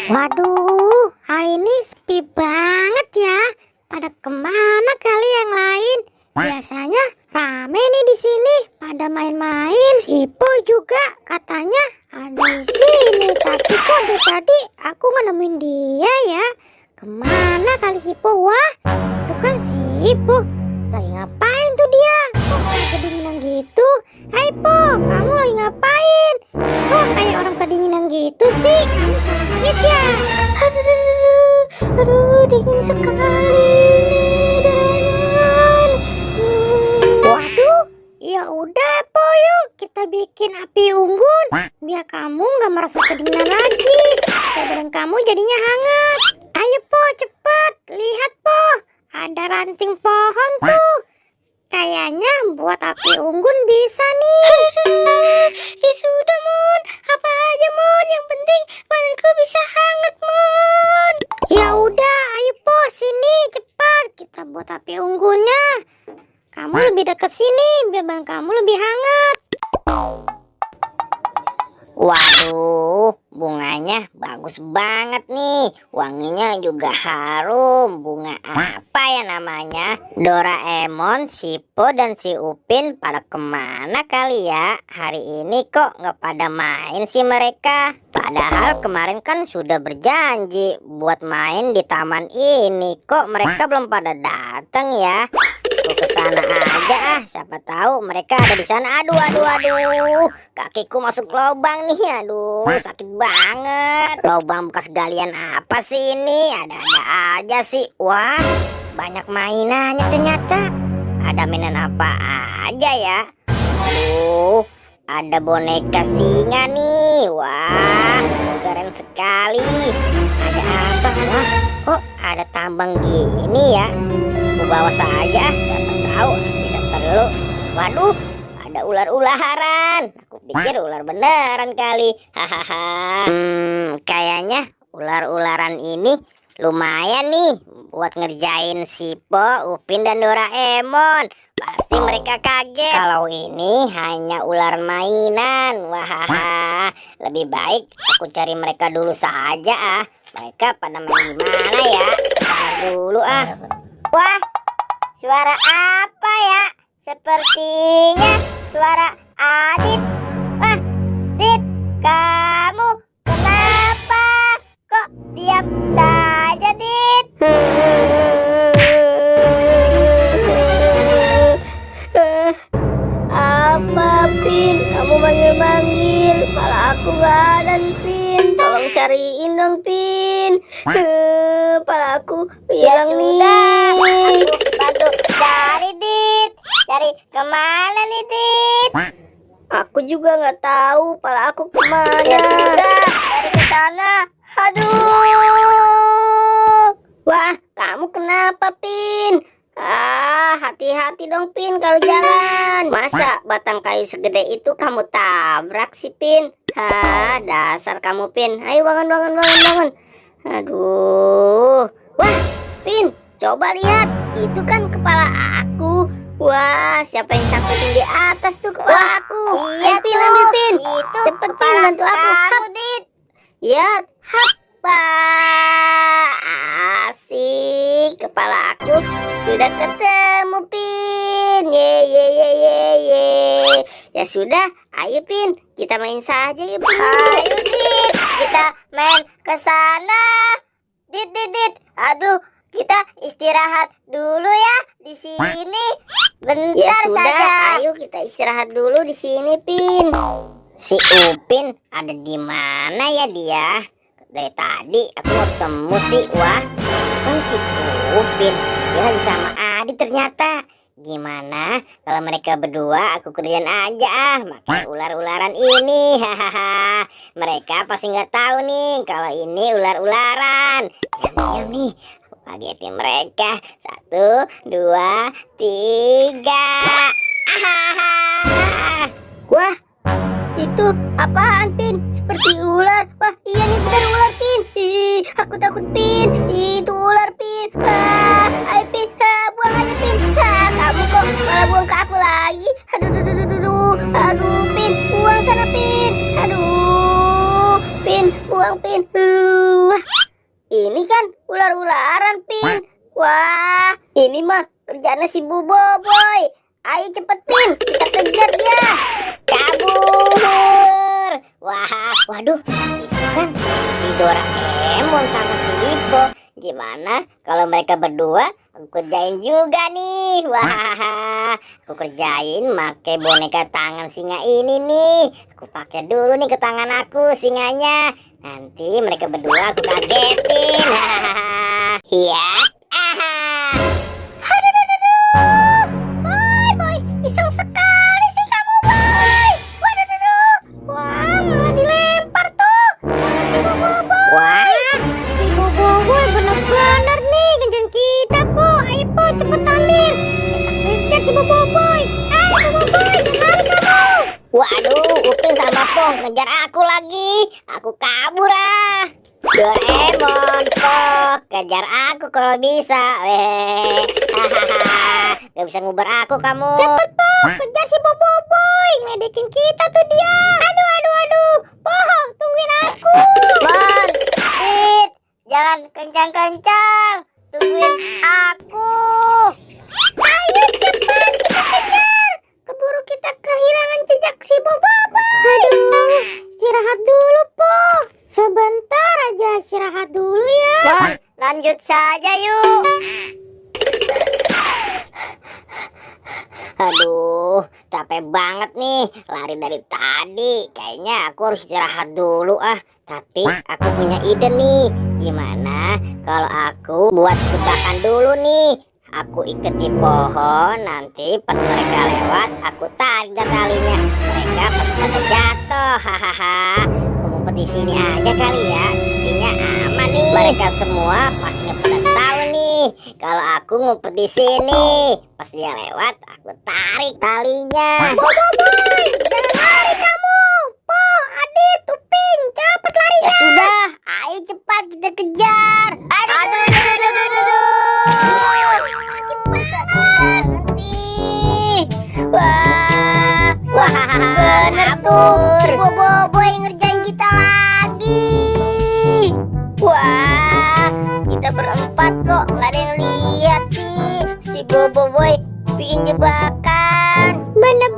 Waduh, hari ini sepi banget ya. Pada kemana kali yang lain? Biasanya rame nih di sini, pada main-main. Sipo juga katanya ada di sini, tapi kok dari tadi aku nggak nemuin dia ya. Kemana kali Sipo? Wah, itu kan Sipo. Lagi ngapain tuh dia? Kok kayak kedinginan gitu? Hai Po, kamu lagi ngapain? Kok kayak orang kedinginan gitu sih? Kamu sakit ya? Aduh, dingin sekali dan waduh, ya udah Po, yuk kita bikin api unggun biar kamu nggak merasa kedinginan lagi. Biar badan kamu jadinya hangat. Ayo Po, cepet lihat Po, ada ranting pohon tuh. Kayaknya buat api unggun bisa nih. Ya sudah Mon, apa aja Mon, yang penting badanku bisa hangat Mon. Ya udah, ayo Po, sini cepat kita buat api unggunnya. Kamu lebih dekat sini biar badan kamu lebih hangat. Waduh, bunganya bagus banget nih. Wanginya juga harum. Bunga apa ya namanya? Doraemon, Sipo, dan si Upin pada kemana kali ya? Hari ini kok nggak pada main sih mereka? Padahal kemarin kan sudah berjanji buat main di taman ini. Kok mereka belum pada datang ya? Aku kesana aja ah, siapa tahu mereka ada di sana. Aduh, kakiku masuk lubang nih. Aduh, sakit banget. Lubang bekas galian apa sih ini? Ada-ada aja sih. Wah, banyak mainannya ternyata. Ada mainan apa aja ya? Aduh, ada boneka singa nih. Wah, keren sekali. Ada apa? Wah, kok ada tambang gini ya? Aku bawa saja, siapa tahu bisa perlu. Waduh, ada ular-ularan. Aku pikir ular beneran kali. Hahaha. Kayaknya ular-ularan ini lumayan nih buat ngerjain Sipo, Upin, dan Doraemon. Pasti mereka kaget kalau ini hanya ular mainan. Wahaha, lebih baik aku cari mereka dulu saja ah. Mereka pada main di mana ya? Sana dulu ah. Wah, suara apa ya? Sepertinya suara Adit. Wah, Dit, kamu kenapa? Kok diam saja, Dit? Apa, Pin? Kamu manggil-manggil, malah aku gak ada nih, Pin. Tolong cariin dong, Pin. Pala aku hilang nih. Aku bantu cari, Dit. Cari kemana nih, Dit? Aku juga nggak tahu pala aku kemana. Ya sudah, cari ke sana. Aduh. Wah, kamu kenapa, Pin? Hati-hati dong, Pin, kalau jalan. Masa batang kayu segede itu kamu tabrak sih, Pin? Dasar kamu, Pin. Ayo bangun. Aduh. Wah, Pin, coba lihat. Itu kan kepala aku. Wah, siapa yang sangkutin di atas tuh kepala aku? Iya, Pin, ambil, Pin. Itu Cepet, Pin, bantu aku. kamu, Dit. Ya, hapa. Asik, kepala aku sudah ketemu, Pin. Ye. Ya sudah, ayo, Pin, kita main saja yuk, Pin. Ayo, Dit, kita main ke sana. Dit. Aduh, kita istirahat dulu ya di sini. Bentar Ya sudah, saja. ayo kita istirahat dulu di sini, Pin. Si Upin ada di mana ya dia? Dari tadi aku mau ketemu sih. Wah, kan si Upin dia lagi sama Adi ternyata. Gimana kalau mereka berdua aku kerjain aja ah, pakai ular-ularan ini. Hahaha. Mereka pasti nggak tahu nih kalau ini ular-ularan. Diam nih. Aku kagetin mereka. 1, 2, 3. Ahaha. Wah, itu apaan, Pin? Seperti ular. Wah, iya nih benar ular, Pin. Ih, aku takut, Pin. Itu ular, Pin. Ayo, Pin. Buang aja, Pin. Kamu kok malah buang ke aku lagi? Aduh, Pin. Buang sana, Pin. Aduh, Pin. Buang. doang, Pin. Wah, ini kan ular-ularan, Pin. Wah, ini mah kerjaannya si Boboiboy. Ayo cepet, Pin, kita kejar dia. Kabur. Wah, waduh, itu kan si Doraemon sama si Ippo. Gimana kalau mereka berdua aku kerjain juga nih? Wah, aku kerjain pakai boneka tangan singa ini nih. Aku pakai dulu nih ke tangan aku singanya. Nanti mereka berdua aku kagetin. Iya. Boy, iseng sekali sih kamu, Boy. Waduh, wah, malah dilempar tuh sama si Boboiboy. Wah, Si Boboiboy bener-bener nih ngejar kita, Po. Ayo, Po, cepet ambil. Kita kejar si Boboiboy. Ayo, Boboiboy, lari kamu. waduh, Upin sama Po ngejar aku lagi. Aku kabur ah. Doraemon, Po, kejar aku kalau bisa. Hahaha, gak bisa ngubar aku kamu. Cepet, Po, kejar si Boboiboy. Ngeledekin kita tuh dia. Aduh. Po, tungguin aku. Mon, Tit, jangan kencang-kencang. Tungguin aku. Ayo cepat kita kejar. Keburu kita kehilangan jejak si Boboiboy. Aduh, istirahat dulu, Po. Sebentar aja istirahat dulu ya. Mon, lanjut saja yuk. Aduh, capek banget nih lari dari tadi. Kayaknya aku harus istirahat dulu ah. Tapi aku punya ide nih. Gimana kalau aku buat jebakan dulu nih? Aku ikat di pohon, nanti pas mereka lewat, aku tarik dari talinya. Mereka pasti pada jatuh, hahaha. Aku ngumpet di sini aja kali ya, sepertinya aman nih. Mereka semua pasti nggak pada tahu nih kalau aku ngumpet di sini. Pas dia lewat, aku tarik talinya. Boboiboy, jangan lari kamu. Po, Adit, Upin, cepet lari. Ya sudah, ayo cepat kita kejar. Aduh. Wah, bener tuh si kabur. Boboiboy ngerjain kita lagi. Wah, kita berempat kok, nggak ada yang lihat sih si Boboiboy bikin jebakan. Bener